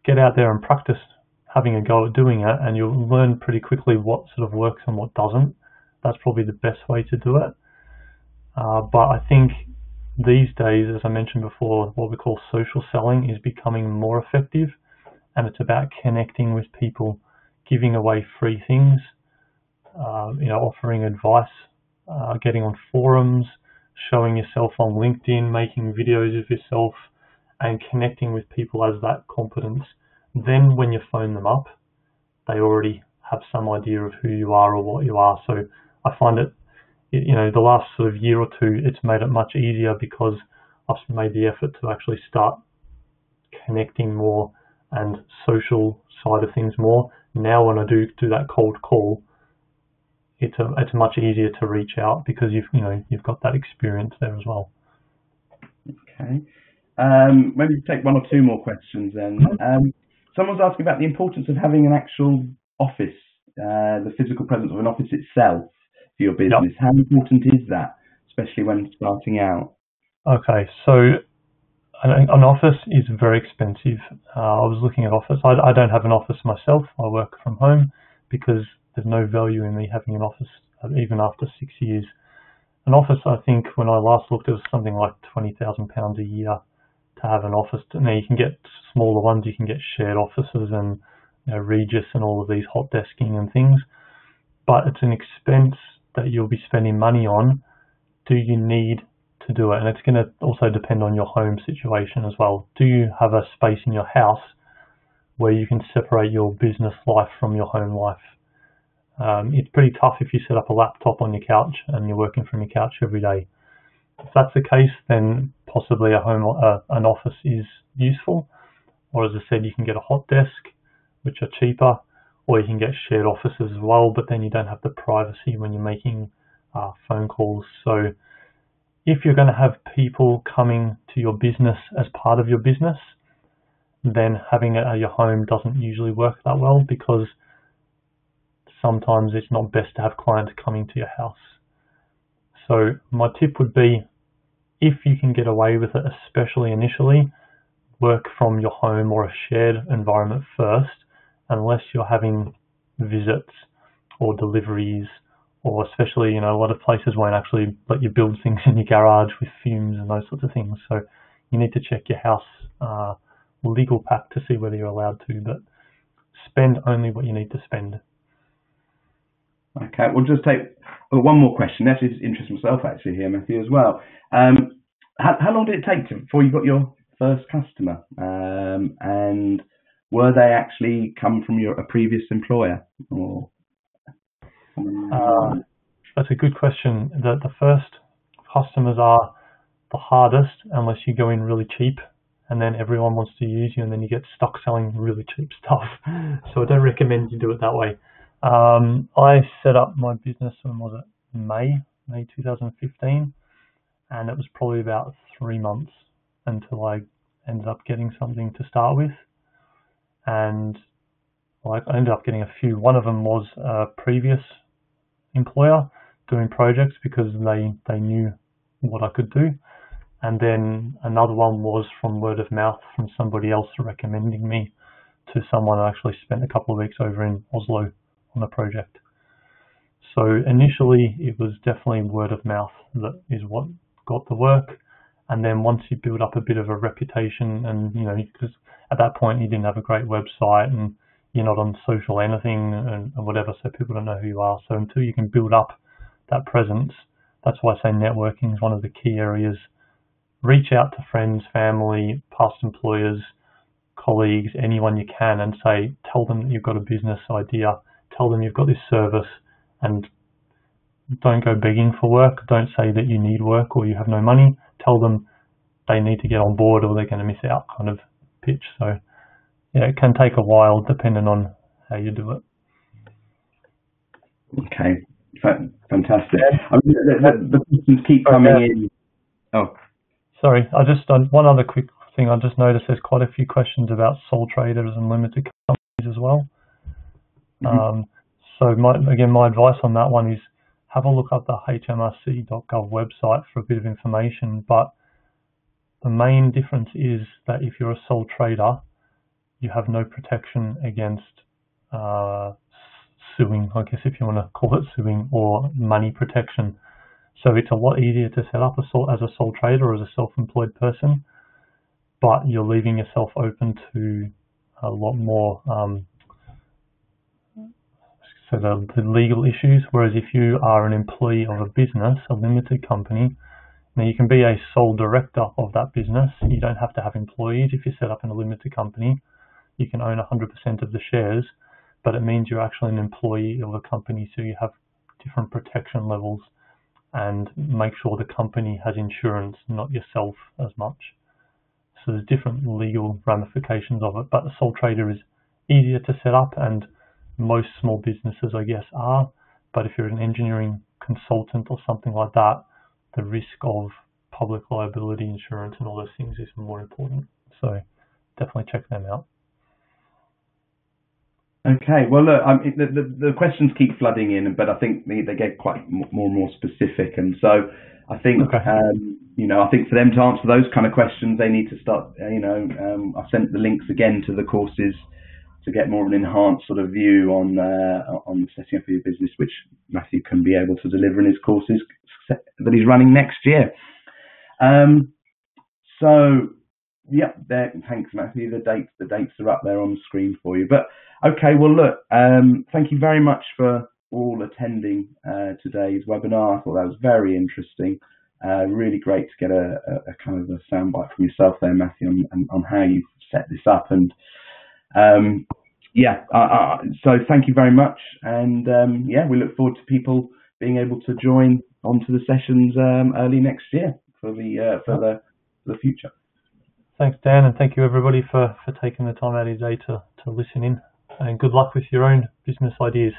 get out there and practice having a go at doing it, and you'll learn pretty quickly what sort of works and what doesn't. That's probably the best way to do it. But I think these days, as I mentioned before, what we call social selling is becoming more effective, and it's about connecting with people, giving away free things, offering advice, getting on forums, showing yourself on LinkedIn, making videos of yourself, and connecting with people as that competence. Then when you phone them up, they already have some idea of who you are or what you are. So I find it, the last sort of year or two, it's made it much easier because I've made the effort to actually start connecting more and social side of things more. Now when I do that cold call, it's much easier to reach out because you've got that experience there as well. Okay. Maybe take one or two more questions then. Someone's asking about the importance of having an actual office, the physical presence of an office itself for your business. Yep. How important is that, especially when starting out? Okay, so an office is very expensive. I was looking at office. I don't have an office myself. I work from home because there's no value in me having an office even after 6 years. An office, I think, when I last looked, it was something like £20,000 a year to have an office. Now you can get smaller ones. You can get shared offices and Regis and all of these hot desking and things. But it's an expense that you'll be spending money on. Do you need to do it? And it's going to also depend on your home situation as well. Do you have a space in your house where you can separate your business life from your home life? It's pretty tough if you set up a laptop on your couch and you're working from your couch every day. If that's the case, then possibly an office is useful. Or as I said, you can get a hot desk, which are cheaper, or you can get shared offices as well, but then you don't have the privacy when you're making phone calls. So if you're going to have people coming to your business as part of your business, then having it at your home doesn't usually work that well because sometimes it's not best to have clients coming to your house. So my tip would be, if you can get away with it, especially initially, work from your home or a shared environment first, unless you're having visits or deliveries, or especially, a lot of places won't actually let you build things in your garage with fumes and those sorts of things. So you need to check your house legal pack to see whether you're allowed to, but spend only what you need to spend. Okay, we'll just take one more question. That is interesting myself actually here, Matthew, as well. How long did it take before you got your first customer? And were they actually come from a previous employer? Or that's a good question. The first customers are the hardest unless you go in really cheap and then everyone wants to use you and then you get stuck selling really cheap stuff. So I don't recommend you do it that way. I set up my business, when was it? May 2015, and it was probably about 3 months until I ended up getting something to start with. And I ended up getting a few. One of them was a previous employer doing projects because they knew what I could do. And then another one was from word of mouth from somebody else recommending me to someone I actually spent a couple of weeks over in Oslo on a project. So initially it was definitely word of mouth that is what got the work. And then once you build up a bit of a reputation and, because at that point you didn't have a great website and you're not on social anything and whatever, so people don't know who you are. So until you can build up that presence, that's why I say networking is one of the key areas. Reach out to friends, family, past employers, colleagues, anyone you can, and tell them that you've got a business idea, tell them you've got this service, and don't go begging for work. Don't say that you need work or you have no money. Tell them they need to get on board or they're going to miss out kind of pitch. So yeah, it can take a while depending on how you do it. Okay, fantastic. I mean, the questions keep coming in. Oh, sorry. One other quick thing. I just noticed there's quite a few questions about sole traders and limited companies as well. Mm-hmm. So my advice on that one is have a look at the hmrc.gov website for a bit of information. But the main difference is that if you're a sole trader, you have no protection against suing, I guess if you want to call it suing, or money protection. So it's a lot easier to set up as a sole trader or as a self-employed person, but you're leaving yourself open to a lot more the legal issues. Whereas if you are an employee of a business, a limited company, now you can be a sole director of that business. You don't have to have employees. If you're set up in a limited company, you can own 100% of the shares, but it means you're actually an employee of a company, so you have different protection levels, and make sure the company has insurance, not yourself as much. So there's different legal ramifications of it, but the sole trader is easier to set up, and most small businesses, I guess, are. But if you're an engineering consultant or something like that, the risk of public liability insurance and all those things is more important. So definitely check them out. Okay, well, look, the questions keep flooding in, but I think they get quite more and more specific, and so I think I think for them to answer those kind of questions, they need to start. I've sent the links again to the courses to get more of an enhanced sort of view on setting up your business, which Matthew can be able to deliver in his courses that he's running next year. Thanks, Matthew. The dates are up there on the screen for you. But okay, well, look, thank you very much for all attending today's webinar. I thought that was very interesting. Really great to get a kind of a soundbite from yourself there, Matthew, on how you set this up. And so thank you very much. And we look forward to people being able to join onto the sessions early next year for the future. Thanks, Dan, and thank you everybody for taking the time out of your day to listen in. And good luck with your own business ideas.